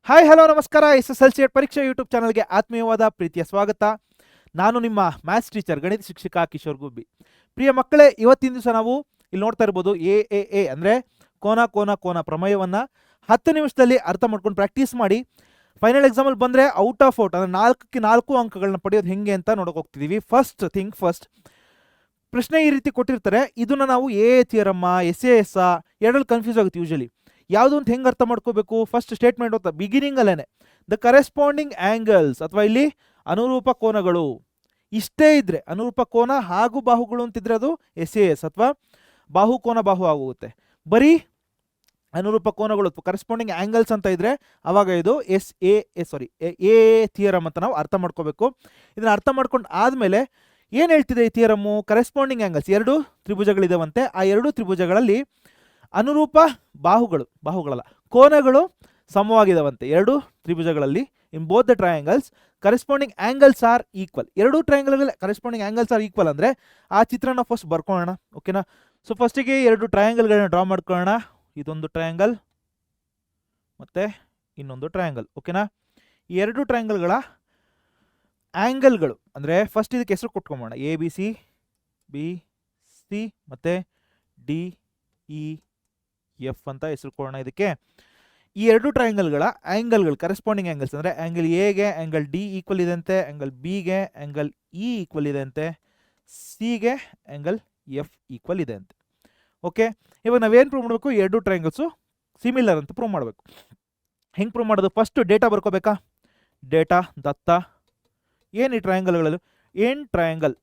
Hi hello ನಮಸ್ಕಾರ. SSLC ಪರೀಕ್ಷಾ YouTube ಚಾನಲ್ಗೆ ಆತ್ಮೀಯವಾದ ಪ್ರೀತಿಯ ಸ್ವಾಗತ. ನಾನು ನಿಮ್ಮ ಮ್ಯಾಥ್ಸ್ ಟೀಚರ್ ಗಣಿತ ಶಿಕ್ಷಕ ಕಿಶೋರ್ ಗುಬ್ಬಿ. ಪ್ರಿಯ ಮಕ್ಕಳೇ, ಇವತ್ತಿನ ದಿವಸ ನಾವು ಇಲ್ಲಿ ನೋಡ್ತಾ ಇರ್ಬೋದು ಎ ಅಂದರೆ ಕೋನ ಕೋನ ಕೋನ ಪ್ರಮೇಯವನ್ನು 10 ನಿಮಿಷದಲ್ಲಿ ಅರ್ಥ ಮಾಡ್ಕೊಂಡು ಪ್ರಾಕ್ಟೀಸ್ ಮಾಡಿ. ಫೈನಲ್ ಎಕ್ಸಾಮಲ್ಲಿ ಬಂದರೆ ಔಟ್ ಆಫ್ ಔಟ್ ಅಂದರೆ 4ಕ್ಕೆ 4 ಅಂಕಗಳನ್ನ ಪಡೆಯೋದು ಹೆಂಗೆ ಅಂತ ನೋಡೋಕೆ ಹೋಗ್ತಿದ್ದೀವಿ. ಫಸ್ಟ್ ಪ್ರಶ್ನೆ ಈ ರೀತಿ ಕೊಟ್ಟಿರ್ತಾರೆ. ಇದನ್ನು ನಾವು ಥಿಯರಮ್ಮ SAS ಎರಡರಲ್ಲಿ ಕನ್ಫ್ಯೂಸ್ ಆಗುತ್ತೆ ಯೂಶಲಿ. ಯಾವುದು ಅಂತ ಹೆಂಗೆ ಅರ್ಥ ಮಾಡ್ಕೋಬೇಕು? ಫಸ್ಟ್ ಸ್ಟೇಟ್ಮೆಂಟ್ ಓದ್ತಾ ಬಿಗಿನಿಂಗ್ ಅಲ್ಲೇನೆ ದ ಕರೆಸ್ಪಾಂಡಿಂಗ್ ಆ್ಯಂಗಲ್ಸ್ ಅಥವಾ ಇಲ್ಲಿ ಅನುರೂಪ ಕೋನಗಳು ಇಷ್ಟೇ ಇದ್ರೆ, ಅನುರೂಪ ಕೋನ ಹಾಗೂ ಬಾಹುಗಳು ಅಂತಿದ್ರೆ ಅದು SAS ಅಥವಾ ಬಾಹು ಕೋನ ಬಾಹು ಆಗೋಗುತ್ತೆ. ಬರೀ ಅನುರೂಪ ಕೋನಗಳು ಅಥವಾ ಕರೆಸ್ಪಾಂಡಿಂಗ್ ಆ್ಯಂಗಲ್ಸ್ ಅಂತ ಇದ್ರೆ ಅವಾಗ ಇದು ಎ ಥಿಯರಮ್ ಅಂತ ನಾವು ಅರ್ಥ ಮಾಡ್ಕೋಬೇಕು. ಇದನ್ನ ಅರ್ಥ ಮಾಡ್ಕೊಂಡು ಆದಮೇಲೆ ಏನು ಹೇಳ್ತಿದೆ ಈ ಥಿಯರಮ್ಮು? ಕರೆಸ್ಪಾಂಡಿಂಗ್ ಆ್ಯಂಗಲ್ಸ್, ಎರಡು ತ್ರಿಭುಜಗಳಿದಾವಂತೆ. ಆ ಎರಡು ತ್ರಿಭುಜಗಳಲ್ಲಿ ಅನುರೂಪ ಬಾಹುಗಳಲ್ಲ ಕೋನಗಳು ಸಮವಾಗಿದಾವಂತೆ. ಎರಡು ತ್ರಿಭುಜಗಳಲ್ಲಿ in both the triangles corresponding angles are equal. ಎರಡು ಟ್ರಯಾಂಗಲ್ಗಳಲ್ಲಿ ಕರೆಸ್ಪಾಂಡಿಂಗ್ ಆ್ಯಂಗಲ್ಸ್ ಆರ್ ಈಕ್ವಲ್ ಅಂದರೆ ಆ ಚಿತ್ರನ ಫಸ್ಟ್ ಬರ್ಕೊಳ್ಳೋಣ. ಓಕೆನಾ? ಸೊ ಫಸ್ಟಿಗೆ ಎರಡು ಟ್ರಯಾಂಗಲ್ಗಳನ್ನ ಡ್ರಾ ಮಾಡ್ಕೊಳ್ಳೋಣ. ಇದೊಂದು ಟ್ರಯಾಂಗಲ್ ಮತ್ತು ಇನ್ನೊಂದು ಟ್ರಯಾಂಗಲ್. ಓಕೆನಾ? ಈ ಎರಡು ಟ್ರಯಾಂಗಲ್ಗಳ ಆ್ಯಂಗಲ್ಗಳು ಅಂದರೆ ಫಸ್ಟ್ ಇದಕ್ಕೆ ಹೆಸರು ಕೊಟ್ಕೊಂಬೋಣ. ABC ಮತ್ತು DEF ಅಂತ ಹೆಸರು ಕೊಡೋಣ ಇದಕ್ಕೆ. ಈ ಎರಡು ಟ್ರಯಾಂಗಲ್ಗಳ ಆ್ಯಂಗಲ್ಗಳು ಕರೆಸ್ಪಾಂಡಿಂಗ್ ಆ್ಯಂಗಲ್ಸ್ ಅಂದರೆ ಆ್ಯಂಗಲ್ ಎಗೆ ಆ್ಯಂಗಲ್ D ಈಕ್ವಲ್ ಇದೆ ಅಂತೆ, ಆ್ಯಂಗಲ್ ಬಿಗೆ ಆ್ಯಂಗಲ್ E ಈಕ್ವಲ್ ಇದೆ ಅಂತೆ, ಸಿಗೆ ಆ್ಯಂಗಲ್ F ಈಕ್ವಲ್ ಇದೆ ಅಂತೆ. ಓಕೆ, ಇವಾಗ ನಾವೇನು ಪ್ರೂವ್ ಮಾಡಬೇಕು? ಎರಡು ಟ್ರಯಾಂಗಲ್ಸು ಸಿಮಿಲರ್ ಅಂತ ಪ್ರೂವ್ ಮಾಡಬೇಕು. ಹೆಂಗೆ ಪ್ರೂವ್ ಮಾಡೋದು? ಫಸ್ಟು ಡೇಟಾ ಬರ್ಕೋಬೇಕಾ? ಡೇಟಾ ದತ್ತ ಏನು ಈ ಟ್ರಯಾಂಗಲ್ಗಳಲ್ಲಿ? In triangle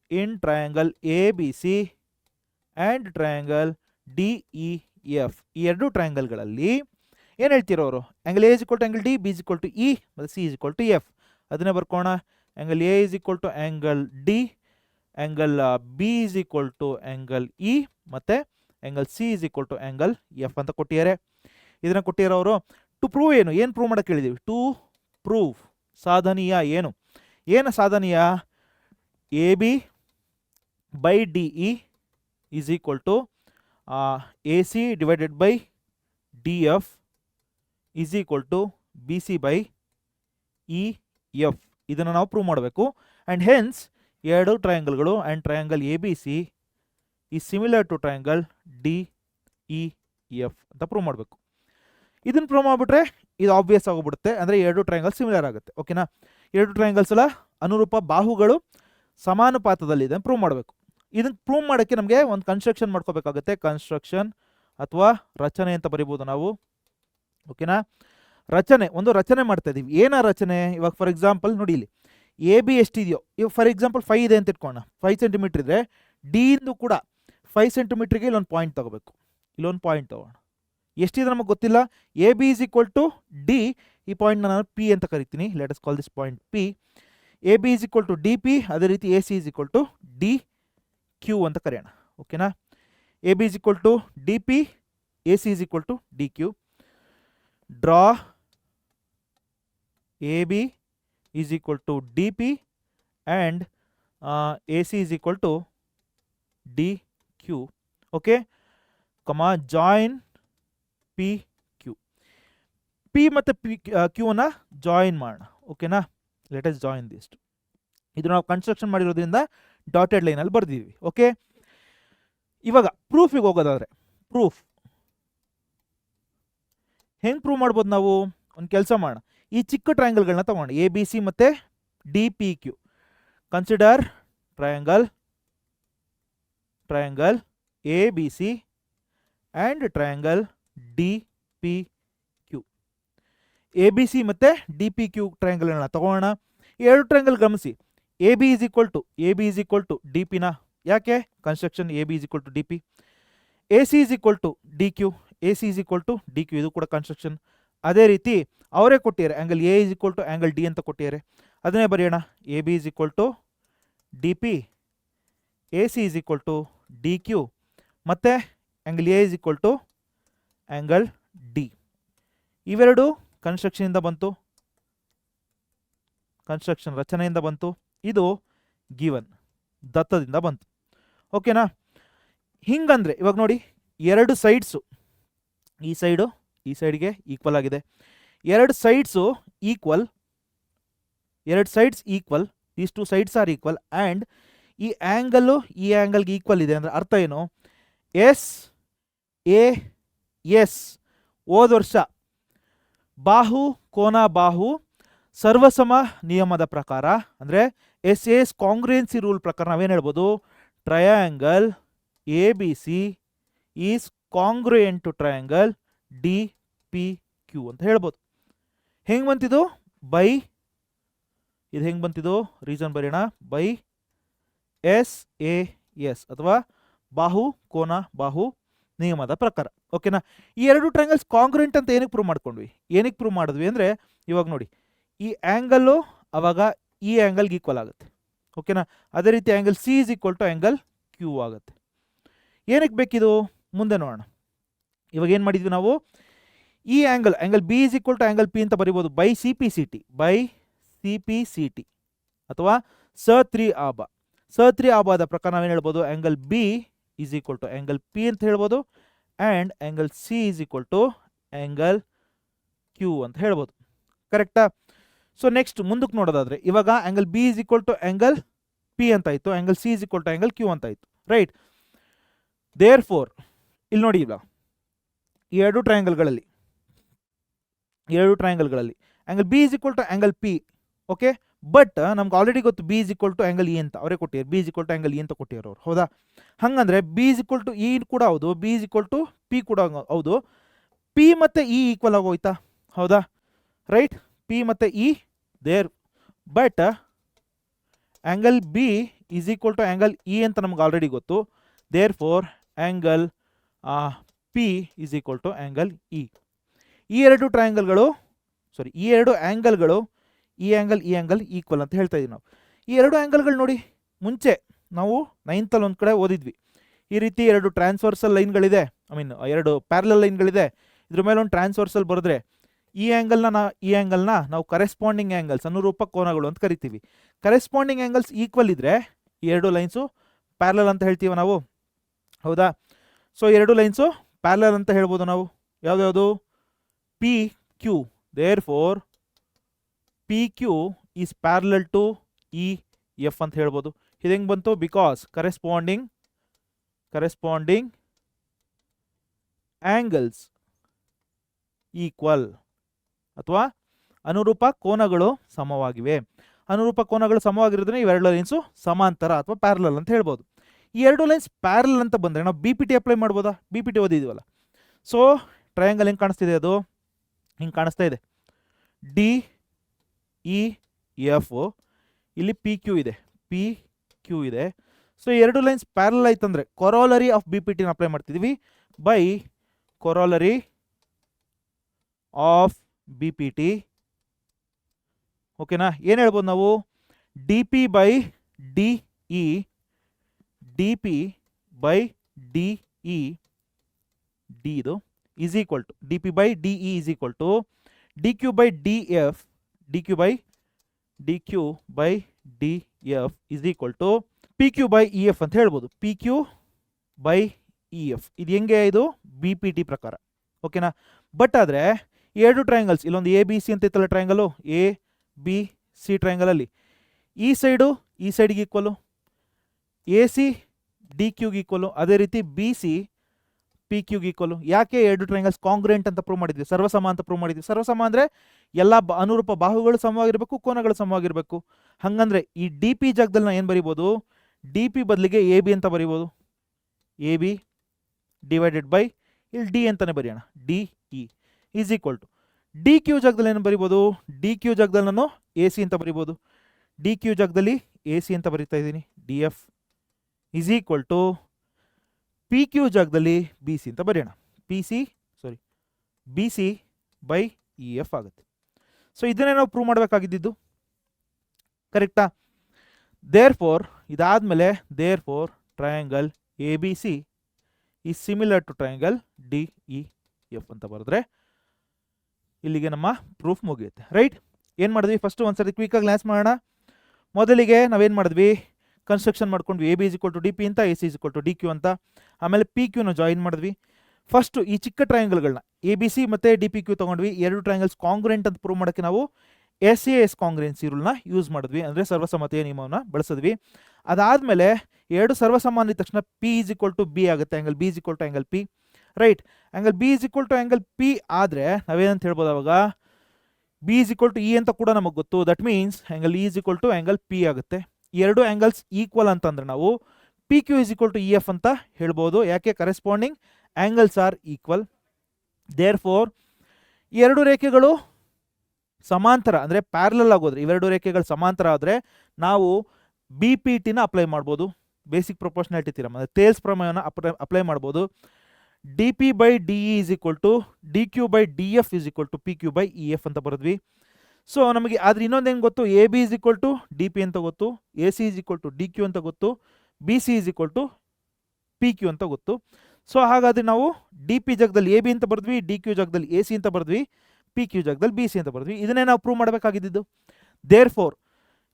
ABC and triangle DEF ಈ ಎರಡು ಟ್ರಯಾಂಗಲ್ಗಳಲ್ಲಿ ಏನು ಹೇಳ್ತಿರೋ ಅವರು? Angle A = angle D, B = E ಮತ್ತು C = F. ಅದನ್ನೇ ಬರ್ಕೋಣ. Angle A = angle D, angle B = angle E ಮತ್ತು ಆ್ಯಂಗಲ್ C = ಆ್ಯಂಗಲ್ F ಅಂತ ಕೊಟ್ಟಿದ್ದಾರೆ. ಇದನ್ನು ಕೊಟ್ಟಿರೋರು ಟು ಪ್ರೂವ್ ಏನು ಪ್ರೂವ್ ಮಾಡೋಕ್ಕೆ ಹೇಳಿದ್ದೀವಿ? ಟು ಪ್ರೂವ್ ಸಾಧನೀಯ. ಏನು ಸಾಧನೀಯ? AB by DE is equal to AC divided by DF is equal to BC by EF. ಇದನ್ನು ನಾವು ಪ್ರೂವ್ ಮಾಡಬೇಕು. ಆ್ಯಂಡ್ ಹೆನ್ಸ್ ಎರಡು ಟ್ರಯಾಂಗಲ್ಗಳು ಆ್ಯಂಡ್ ಟ್ರಯಾಂಗಲ್ ABC ಈ ಸಿಮಿಲರ್ ಟು ಟ್ರಯಾಂಗಲ್ DEF ಅಂತ ಪ್ರೂವ್ ಮಾಡಬೇಕು. ಇದನ್ನು ಪ್ರೂವ್ ಮಾಡಿಬಿಟ್ರೆ ಇದು ಆಬ್ವಿಯಸ್ ಆಗೋಗ್ಬಿಡುತ್ತೆ. ಅಂದರೆ ಎರಡು ಟ್ರಯಾಂಗಲ್ ಸಿಮಿಲರ್ ಆಗುತ್ತೆ. ಓಕೆನಾ? ಎರಡು ಟ್ರಯಾಂಗಲ್ಸ್ ಎಲ್ಲ ಅನುರೂಪ ಬಾಹುಗಳು ಸಮಾನುಪಾತದಲ್ಲಿದೆ ಪ್ರೂವ್ ಮಾಡಬೇಕು. ಇದನ್ನು ಪ್ರೂವ್ ಮಾಡೋಕ್ಕೆ ನಮಗೆ ಒಂದು ಕನ್ಸ್ಟ್ರಕ್ಷನ್ ಮಾಡ್ಕೋಬೇಕಾಗುತ್ತೆ. ಕನ್ಸ್ಟ್ರಕ್ಷನ್ ಅಥವಾ ರಚನೆ ಅಂತ ಬರಿಬೋದು ನಾವು. ಓಕೆನಾ? ಒಂದು ರಚನೆ ಮಾಡ್ತಾ ಇದ್ದೀವಿ. ಏನಾ ರಚನೆ? ಇವಾಗ ಫಾರ್ ಎಕ್ಸಾಂಪಲ್ ನೋಡಿ, ಇಲ್ಲಿ AB ಎಷ್ಟಿದೆಯೋ, ಇವಾಗ ಫಾರ್ ಎಕ್ಸಾಂಪಲ್ 5 ಇದೆ ಅಂತ ಇಟ್ಕೋಣ. 5 ಸೆಂಟಿಮೀಟ್ರ್ ಇದ್ರೆ D ಇಂದು ಕೂಡ 5 ಸೆಂಟಿಮೀಟ್ರಿಗೆ ಇಲ್ಲೊಂದು ಪಾಯಿಂಟ್ ತಗೋಬೇಕು. ಇಲ್ಲೊಂದು ಪಾಯಿಂಟ್ ತಗೋಣ. ಎಷ್ಟಿದೆ ನಮಗೆ ಗೊತ್ತಿಲ್ಲ. AB = D, ಈ ಪಾಯಿಂಟ್ನ ನಾನು P ಅಂತ ಕರಿತೀನಿ. Let us call this point P. AB = DP, ಅದೇ ರೀತಿ AC = DQ ಅಂತ ಕರೆಯೋಣ. ಓಕೆನಾ? AB = DP, AC = DQ. Draw AB = DP and AC = DQ. Okay, join PQ. P ಮತ್ತು Q ಅನ್ನ ಜಾಯಿನ್ ಮಾಡೋಣ. ಓಕೆನಾ? Let us join this. ಇದು ನಾವು ಕನ್ಸ್ಟ್ರಕ್ಷನ್ ಮಾಡಿರೋದ್ರಿಂದ ಡಾಟೆಡ್ ಲೈನಲ್ಲಿ ಬರ್ದಿದ್ದೀವಿ. ಓಕೆ, ಇವಾಗ ಪ್ರೂಫಿಗೆ ಹೋಗೋದಾದ್ರೆ ಪ್ರೂಫ್ ಹೆಂಗೆ ಪ್ರೂವ್ ಮಾಡ್ಬೋದು ನಾವು? ಒಂದು ಕೆಲಸ ಮಾಡೋಣ. ಈ ಚಿಕ್ಕ ಟ್ರಯಾಂಗಲ್ಗಳನ್ನ ತಗೋಣ. ABC ಮತ್ತು DPQ. Consider triangle ABC and triangle DPQ. ABC ಮತ್ತು DPQ ಟ್ರಯಾಂಗಲ್ಗಳನ್ನ ತಗೋಣ. ಎರಡು ಟ್ರಯಾಂಗಲ್ ಗಮನಿಸಿ. AB = DPನ ಯಾಕೆ? Construction AB = DP. AC = DQ, AC = DQ, ಇದು ಕೂಡ ಕನ್ಸ್ಟ್ರಕ್ಷನ್. ಅದೇ ರೀತಿ ಅವರೇ ಕೊಟ್ಟಿದ್ದಾರೆ ಆ್ಯಂಗಲ್ A = ಆ್ಯಂಗಲ್ D ಅಂತ ಕೊಟ್ಟಿದ್ದಾರೆ. ಅದನ್ನೇ ಬರೆಯೋಣ. AB = DP, AC = DQ ಮತ್ತು ಆ್ಯಂಗಲ್ A = ಆ್ಯಂಗಲ್ D. ಇವೆರಡು ಕನ್ಸ್ಟ್ರಕ್ಷನಿಂದ ಬಂತು, ಕನ್ಸ್ಟ್ರಕ್ಷನ್ ರಚನೆಯಿಂದ ಬಂತು. ಇದು ಗಿವನ್ ದತ್ತದಿಂದ ಬಂತು. ಓಕೆನಾ? ಹಿಂಗಂದ್ರೆ ಇವಾಗ ನೋಡಿ, ಎರಡು ಸೈಡ್ಸು ಈ ಸೈಡ್ಗೆ ಈಕ್ವಲ್ ಆಗಿದೆ. ಎರಡು ಸೈಡ್ಸು ಈಕ್ವಲ್, ಎರಡು sides equal, these two sides are equal and ಈ ಆ್ಯಂಗಲ್ಲು ಈ ಆ್ಯಂಗಲ್ಗೆ ಈಕ್ವಲ್ ಇದೆ ಅಂದರೆ ಅರ್ಥ ಏನು, ಎಸ್ ಎ ಎಸ್ ಹೋದ ವರ್ಷ ಬಾಹು ಕೋನ ಬಾಹು ಸರ್ವಸಮ ನಿಯಮದ ಪ್ರಕಾರ ಅಂದರೆ ಎಸ್ ಎಸ್ ಕಾಂಗ್ರುಯೆನ್ಸಿ ರೂಲ್ ಪ್ರಕಾರ ನಾವೇನು ಹೇಳ್ಬೋದು, triangle A B C is congruent to triangle D P Q ಅಂತ ಹೇಳ್ಬೋದು. ಹೆಂಗೆ ಬಂತಿದ್ದು, ಬೈ, ಇದು ಹೆಂಗೆ ಬಂತಿದ್ದು ರೀಸನ್ ಬರೆಯೋಣ, ಬೈ ಎಸ್ ಎ ಎಸ್ ಅಥವಾ ಬಾಹು ಕೋನ ಬಾಹು ನಿಯಮದ ಪ್ರಕಾರ. ಓಕೆನಾ. ಈ ಎರಡು ಟ್ರಯಾಂಗಲ್ಸ್ ಕಾಂಗ್ರುಯೆಂಟ್ ಅಂತ ಏನಕ್ಕೆ ಪ್ರೂವ್ ಮಾಡ್ಕೊಂಡ್ವಿ, ಏನಕ್ಕೆ ಪ್ರೂವ್ ಮಾಡಿದ್ವಿ ಅಂದರೆ ಇವಾಗ ನೋಡಿ ಈ ಆ್ಯಂಗಲ್ಲು ಅವಾಗ ಈ ಆ್ಯಂಗಲ್ಗೆ ಈಕ್ವಲ್ ಆಗುತ್ತೆ. ಓಕೆನಾ. ಅದೇ ರೀತಿ angle C is equal to angle Q ಆಗುತ್ತೆ. ಏನಕ್ಕೆ ಬೇಕಿದು ಮುಂದೆ ನೋಡೋಣ. ಇವಾಗ ಏನು ಮಾಡಿದ್ವಿ ನಾವು, ಈ angle B is equal to angle P ಅಂತ ಬರಿಬೋದು by C P C T, by C P C T ಅಥವಾ ಸ3 ಆಬ. ಸ3 ಆಬಾದ ಪ್ರಕಾರ ನಾವೇನು ಹೇಳ್ಬೋದು, angle B is equal to angle P ಅಂತ ಹೇಳ್ಬೋದು and angle C is equal to angle Q ಅಂತ ಹೇಳ್ಬೋದು. ಕರೆಕ್ಟಾ. ಸೊ ನೆಕ್ಸ್ಟ್ ಮುಂದಕ್ಕೆ ನೋಡೋದಾದ್ರೆ ಇವಾಗ angle B is equal to angle P ಅಂತ ಆಯಿತು, angle C is equal to angle Q ಅಂತ ಆಯಿತು. ರೈಟ್. ದೇರ್ ಫೋರ್ ಇಲ್ಲಿ ನೋಡಿ, ಇಲ್ಲ ಈ ಎರಡು ಟ್ರಯಾಂಗಲ್ಗಳಲ್ಲಿ angle B is equal to angle P. Okay. But ನಮ್ಗೆ ಆಲ್ರೆಡಿ ಗೊತ್ತು B is equal to angle E ಅಂತ ಅವರೇ ಕೊಟ್ಟಿದ್ದಾರೆ, B is equal to angle E ಅಂತ ಕೊಟ್ಟಿದ್ದಾರೆ ಅವರು, ಹೌದಾ. ಹಾಗಂದ್ರೆ B is equal to E ಕೂಡ ಹೌದು, B is equal to P ಕೂಡ ಹೌದು, ಪಿ ಮತ್ತು ಇ ಈಕ್ವಲ್ ಆಗೋಯ್ತಾ, ಹೌದಾ. ರೈಟ್. ಪಿ ಮತ್ತು E there, but angle B is equal to angle E ಅಂತ ನಮ್ಗೆ ಆಲ್ರೆಡಿ ಗೊತ್ತು. Therefore angle P is equal to angle E. ಈ ಎರಡು ಟ್ರಯಾಂಗಲ್ಗಳು ಈ ಎರಡು ಆ್ಯಂಗಲ್ಗಳು ಈ ಆ್ಯಂಗಲ್ ಈಕ್ವಲ್ ಅಂತ ಹೇಳ್ತಾ ಇದೀವಿ ನಾವು. ಈ ಎರಡು ಆ್ಯಂಗಲ್ಗಳು ನೋಡಿ, ಮುಂಚೆ ನಾವು 9th ಒಂದು ಕಡೆ ಓದಿದ್ವಿ, ಈ ರೀತಿ ಎರಡು ಟ್ರಾನ್ಸ್ವರ್ಸಲ್ ಲೈನ್ಗಳಿದೆ, ಎರಡು ಪ್ಯಾರಲಲ್ ಲೈನ್ಗಳಿದೆ, ಇದ್ರ ಮೇಲೆ ಒಂದು ಟ್ರಾನ್ಸ್ವರ್ಸಲ್ ಬರೆದ್ರೆ ಈ ಆ್ಯಂಗಲ್ನ ನಾವು ಕರೆಸ್ಪಾಂಡಿಂಗ್ ಆ್ಯಂಗಲ್ಸ್ ಅನುರೂಪ ಕೋನಗಳು ಅಂತ ಕರಿತೀವಿ. ಕರೆಸ್ಪಾಂಡಿಂಗ್ ಆ್ಯಂಗಲ್ಸ್ ಈಕ್ವಲ್ ಇದ್ದರೆ ಈ ಎರಡು ಲೈನ್ಸು ಪ್ಯಾರಲಲ್ ಅಂತ ಹೇಳ್ತೀವಿ ನಾವು, ಹೌದಾ. ಸೊ ಎರಡು ಲೈನ್ಸು ಪ್ಯಾರಲಲ್ ಅಂತ ಹೇಳ್ಬೋದು ನಾವು. ಯಾವ್ದು, P Q. Therefore P Q is parallel to E F ಅಂತ ಹೇಳ್ಬೋದು. ಇದು ಹೆಂಗೆ ಬಂತು, ಬಿಕಾಸ್ ಕರೆಸ್ಪಾಂಡಿಂಗ್ ಆ್ಯಂಗಲ್ಸ್ ಈಕ್ವಲ್ ಅಥವಾ ಅನುರೂಪ ಕೋನಗಳು ಸಮವಾಗಿವೆ. ಅನುರೂಪ ಕೋನಗಳು ಸಮವಾಗಿರೋದ್ರೆ ಇವೆರಡು ಲೈನ್ಸು ಸಮಾಂತರ ಅಥವಾ ಪ್ಯಾರಲಲ್ ಅಂತ ಹೇಳ್ಬೋದು. ಈ ಎರಡು ಲೈನ್ಸ್ ಪ್ಯಾರಲಲ್ ಅಂತ ಬಂದರೆ ನಾವು ಬಿ ಪಿ ಟಿ ಅಪ್ಲೈ ಮಾಡ್ಬೋದಾ, ಬಿ ಪಿ ಟಿ ಓದಿದ್ದೀವಲ್ಲ. ಸೊ ಟ್ರಯಾಂಗಲ್ ಹೆಂಗೆ ಕಾಣಿಸ್ತಿದೆ, ಅದು ಹಿಂಗೆ ಕಾಣಿಸ್ತಾ ಇದೆ, ಡಿ ಇ ಎಫ್, ಇಲ್ಲಿ ಪಿ ಕ್ಯೂ ಇದೆ. ಸೊ ಎರಡು ಲೈನ್ಸ್ ಪ್ಯಾರಲಲ್ ಆಯ್ತಂದ್ರೆ ಕೊರೋಲರಿ ಆಫ್ ಬಿ ಪಿ ಟಿನ ಅಪ್ಲೈ ಮಾಡ್ತಿದ್ದೀವಿ by corollary of B P T. ಓಕೆನಾ. ಏನು ಹೇಳ್ಬೋದು ನಾವು, D P by D E D ಇದು is equal to D P by D E is equal to D Q by D F is equal to P Q by E F ಅಂತ ಹೇಳ್ಬೋದು. P Q by E F ಇದು ಹೆಂಗೆ, ಇದು B P T ಪ್ರಕಾರ. ಓಕೆನಾ. But ಆದರೆ ಎರಡು triangles, ಇಲ್ಲೊಂದು ಎ ಬಿ ಸಿ ಅಂತ ಇತ್ತಲ್ಲ ಟ್ರಯಾಂಗಲು, ಎ ಬಿ ಸಿ ಟ್ರಯಾಂಗಲಲ್ಲಿ ಈ ಸೈಡ್ಗೆ ಈಕ್ವಲು, ಎ ಸಿ ಡಿ ಕ್ಯೂಗೆ ಈಕ್ವಲು, ಅದೇ ರೀತಿ ಬಿ ಸಿ ಪಿ ಕ್ಯೂಗೆ ಈಕ್ವಲು. ಯಾಕೆ ಎರಡು ಟ್ರಯಾಂಗಲ್ಸ್ ಕಾಂಗ್ರುಯೆಂಟ್ ಅಂತ ಪ್ರೂವ್ ಮಾಡಿದ್ವಿ, ಸರ್ವಸಮ ಅಂತ ಪ್ರೂವ್ ಮಾಡಿದ್ವಿ. ಸರ್ವಸಮ ಅಂದರೆ ಎಲ್ಲ ಅನುರೂಪ ಬಾಹುಗಳು ಸಮವಾಗಿರಬೇಕು, ಕೋನಗಳು ಸಮವಾಗಿರಬೇಕು. ಹಾಗಂದ್ರೆ ಈ ಡಿ ಪಿ ಜಾಗದಲ್ಲಿ ನಾವು ಏನು ಬರಿಬೋದು, ಡಿ ಪಿ ಬದಲಿಗೆ ಎ ಬಿ ಅಂತ ಬರಿಬೋದು, ಎ ಬಿ ಡಿವೈಡೆಡ್ ಬೈ ಇಲ್ಲಿ ಡಿ ಅಂತಾನೆ ಬರೆಯೋಣ, D E is equal to D Q ಜಾಗದಲ್ಲಿ ಏನು ಬರಿಬೋದು, ಡಿ ಕ್ಯೂ ಜಾಗದಲ್ಲಿ ನಾನು ಎ ಸಿ ಅಂತ ಬರಿಬೋದು, ಡಿ ಕ್ಯೂ ಜಾಗದಲ್ಲಿ ಎ ಸಿ ಅಂತ ಬರಿತಾ ಇದ್ದೀನಿ, D F is equal to P Q ಜಾಗದಲ್ಲಿ ಬಿ ಸಿ ಅಂತ ಬರೆಯೋಣ, B C by E F ಆಗುತ್ತೆ. ಸೊ ಇದನ್ನೇ ನಾವು ಪ್ರೂವ್ ಮಾಡಬೇಕಾಗಿದ್ದು, ಕರೆಕ್ಟಾ. ದೇರ್ ಫೋರ್ ಇದಾದಮೇಲೆ therefore triangle A B C is similar to triangle D E F ಅಂತ ಬರೆದ್ರೆ ಇಲ್ಲಿಗೆ ನಮ್ಮ ಪ್ರೂಫ್ ಮುಗಿಯುತ್ತೆ. ರೈಟ್. ಏನು ಮಾಡಿದ್ವಿ, ಫಸ್ಟ್ ಒಂದ್ಸರಿ ಕ್ವಿಕ್ಕಾಗಿ ಗ್ಲಾನ್ಸ್ ಮಾಡೋಣ. ಮೊದಲಿಗೆ ನಾವೇನು ಮಾಡಿದ್ವಿ, ಕನ್ಸ್ಟ್ರಕ್ಷನ್ ಮಾಡ್ಕೊಂಡ್ವಿ, A B is equal to D P ಅಂತ, A C is equal to D Q ಅಂತ. ಆಮೇಲೆ ಪಿ ಕ್ಯೂನ ಜಾಯಿನ್ ಮಾಡಿದ್ವಿ. ಫಸ್ಟು ಈ ಚಿಕ್ಕ ಟ್ರಯಾಂಗಲ್ಗಳನ್ನ ABC ಮತ್ತು DPQ ತೊಗೊಂಡ್ವಿ. ಎರಡು ಟ್ರಯಾಂಗಲ್ಸ್ ಕಾಂಗ್ರೆಂಟ್ ಅಂತ ಪ್ರೂವ್ ಮಾಡೋಕ್ಕೆ ನಾವು SAS ಕಾಂಗ್ರೆನ್ಸಿ ರೂಲ್ನ ಯೂಸ್ ಮಾಡಿದ್ವಿ, ಅಂದರೆ ಸರ್ವಸಮ್ಮತೆಯ ನಿಯಮವನ್ನು ಬಳಸಿದ್ವಿ. ಅದಾದಮೇಲೆ ಎರಡು ಸರ್ವಸಮಾನ ಇದ್ದ ತಕ್ಷಣ P = B ಆಗುತ್ತೆ, angle B = angle P, right. Angle B = angle P ಆದರೆ ನಾವೇನಂತ ಹೇಳ್ಬೋದು ಅವಾಗ, B = E ಅಂತ ಕೂಡ ನಮಗೆ ಗೊತ್ತು. That means angle E = angle P ಆಗುತ್ತೆ. ಈ ಎರಡು ಆ್ಯಂಗಲ್ಸ್ ಈಕ್ವಲ್ ಅಂತಂದ್ರೆ ನಾವು PQ = EF ಅಂತ ಹೇಳ್ಬೋದು. ಯಾಕೆ? Corresponding angles are equal. Therefore ಈ ಎರಡು ರೇಖೆಗಳು ಸಮಾಂತರ ಅಂದರೆ ಪ್ಯಾರಲಲ್ ಆಗೋದ್ರೆ, ಇವೆರಡು ರೇಖೆಗಳು ಸಮಾಂತರ ಆದರೆ ನಾವು BPTನ ಅಪ್ಲೈ ಮಾಡ್ಬೋದು, ಬೇಸಿಕ್ ಪ್ರೊಪೋರ್ಷನಾಲಿಟಿ ಥಿಯರಮ್, ಅಂದರೆ ಥೇಲ್ಸ್ ಪ್ರಮೇಯವನ್ನು ಅಪ್ಲೈ ಮಾಡ್ಬೋದು. DP/DE = DQ/DF = PQ/EF ಅಂತ ಬರೆದ್ವಿ. ಸೊ ನಮಗೆ ಆದರೆ ಇನ್ನೊಂದೇನು ಗೊತ್ತು, AB = DP ಅಂತ ಗೊತ್ತು, AC = DQ ಅಂತ ಗೊತ್ತು, BC = PQ ಅಂತ ಗೊತ್ತು. ಸೊ ಹಾಗಾದರೆ ನಾವು DP ಜಾಗದಲ್ಲಿ AB ಅಂತ ಬರೆದ್ವಿ, DQ ಜಾಗದಲ್ಲಿ AC ಅಂತ ಬರೆದ್ವಿ, PQ ಜಾಗದಲ್ಲಿ BC ಅಂತ ಬರೆದ್ವಿ. ಇದನ್ನೇ ನಾವು ಪ್ರೂವ್ ಮಾಡಬೇಕಾಗಿದ್ದು. ದೇರ್ ಫೋರ್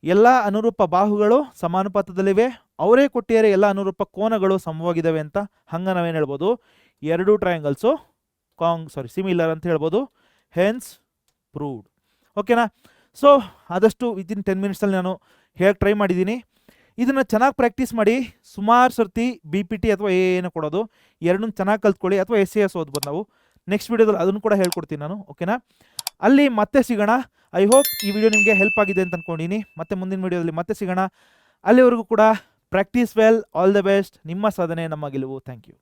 ಎಲ್ಲ ಅನುರೂಪ ಬಾಹುಗಳು ಸಮಾನುಪಾತದಲ್ಲಿವೆ, ಅವರೇ ಕೊಟ್ಟಿದ್ದಾರೆ ಎಲ್ಲ ಅನುರೂಪ ಕೋನಗಳು ಸಮವಾಗಿದ್ದಾವೆ ಅಂತ. ಹಂಗೆ ನಾವೇನು ಹೇಳ್ಬೋದು, ಎರಡು ಟ್ರಯಾಂಗಲ್ಸು ಸಿಮಿಲರ್ ಅಂತ ಹೇಳ್ಬೋದು. Hence proved. ಓಕೆನಾ? ಸೊ ಆದಷ್ಟು ವಿತಿನ್ 10 ಮಿನಿಟ್ಸಲ್ಲಿ ನಾನು ಹೇಗೆ ಟ್ರೈ ಮಾಡಿದ್ದೀನಿ. ಇದನ್ನು ಚೆನ್ನಾಗಿ ಪ್ರಾಕ್ಟೀಸ್ ಮಾಡಿ. ಸುಮಾರು ಸರ್ತಿ BPT ಅಥವಾ ಏನು ಕೊಡೋದು, ಎರಡನ್ನೂ ಚೆನ್ನಾಗಿ ಕಲ್ತ್ಕೊಳ್ಳಿ. ಅಥವಾ SAS ಓದ್ಬೋದು ನಾವು. ನೆಕ್ಸ್ಟ್ ವೀಡಿಯೋದಲ್ಲಿ ಅದನ್ನು ಕೂಡ ಹೇಳ್ಕೊಡ್ತೀನಿ ನಾನು. ಓಕೆನಾ? ಅಲ್ಲಿ ಮತ್ತೆ ಸಿಗೋಣ. ಐ ಹೋಪ್ ಈ ವಿಡಿಯೋ ನಿಮಗೆ ಹೆಲ್ಪ್ ಆಗಿದೆ ಅಂತ ಅಂದ್ಕೊಂಡಿನಿ. ಮತ್ತೆ ಮುಂದಿನ ವಿಡಿಯೋದಲ್ಲಿ ಮತ್ತೆ ಸಿಗೋಣ. ಅಲ್ಲಿವರೆಗೂ ಕೂಡ practice well, all the best. ನಿಮ್ಮ ಸಾಧನೆ ನಮ್ಮ ಗೆಲುವು. Thank you.